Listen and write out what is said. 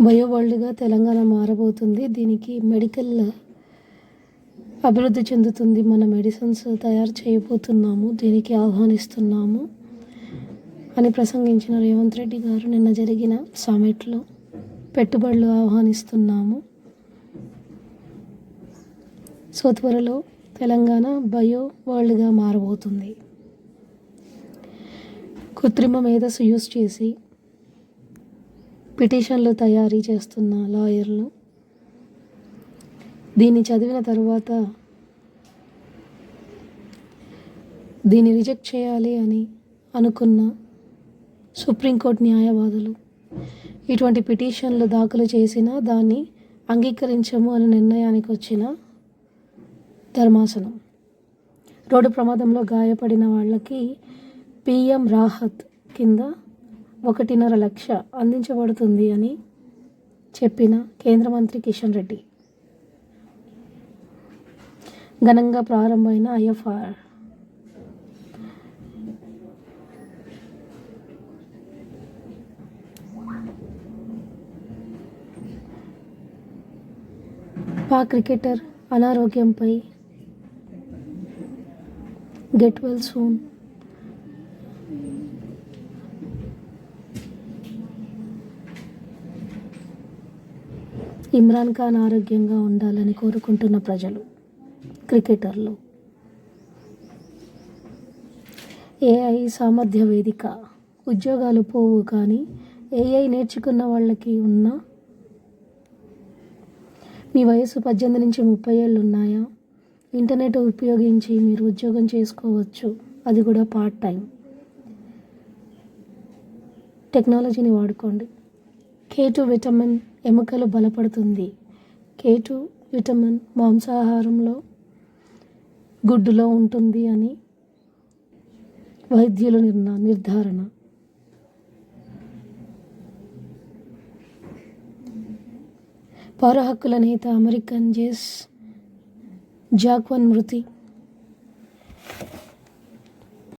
Bio వరల్డ్గా Telangana మారబోతుంది. దీనికి medical అభివృద్ధి చెందుతుంది. మన మెడిసిన్స్ తయారు చేయబోతున్నాము, దీనికి ఆహ్వానిస్తున్నాము అని ప్రసంగించిన రేవంత్ రెడ్డి గారు నిన్న జరిగిన సమిట్లో పెట్టుబడులు ఆహ్వానిస్తున్నాము. సో త్వరలో తెలంగాణ బయో వరల్డ్గా మారబోతుంది. కృత్రిమ మేధస్సు యూజ్ చేసి పిటిషన్లు తయారీ చేస్తున్న లాయర్లు దీన్ని చదివిన తర్వాత దీన్ని రిజెక్ట్ చేయాలి అని అనుకున్న సుప్రీంకోర్టు న్యాయవాదులు ఇటువంటి పిటిషన్లు దాఖలు చేసినా దాన్ని అంగీకరించము అని నిర్ణయానికి వచ్చిన ధర్మాసనం రోడ్డు ప్రమాదంలో గాయపడిన వాళ్ళకి PM రాహత్ కింద 1.5 లక్ష అందించబడుతుంది అని చెప్పిన కేంద్ర మంత్రి కిషన్ రెడ్డి. ఘనంగా ప్రారంభమైన IFR పాక్ క్రికెటర్ అనారోగ్యంపై get well soon. Imran Khan ఆరోగ్యంగా ఉండాలని కోరుకుంటున్న ప్రజలు, క్రికెటర్లు. AI సామర్థ్య వేదిక. ఉద్యోగాలు పోవు కానీ AI నేర్చుకున్న వాళ్ళకి ఉన్న మీ వయసు 18 నుంచి 30 ఏళ్ళు ఉన్నాయా? ఇంటర్నెట్ ఉపయోగించి మీరు ఉద్యోగం చేసుకోవచ్చు, అది కూడా పార్ట్ టైం. టెక్నాలజీని వాడుకోండి. K2 విటమిన్ ఎముకలు బలపడుతుంది. K2 విటమిన్ మాంసాహారంలో, గుడ్డులో ఉంటుంది అని వైద్యుల నిర్ధారణ. పౌర హక్కుల నేత అమెరికన్ జేస్ జాక్వన్ మృతి.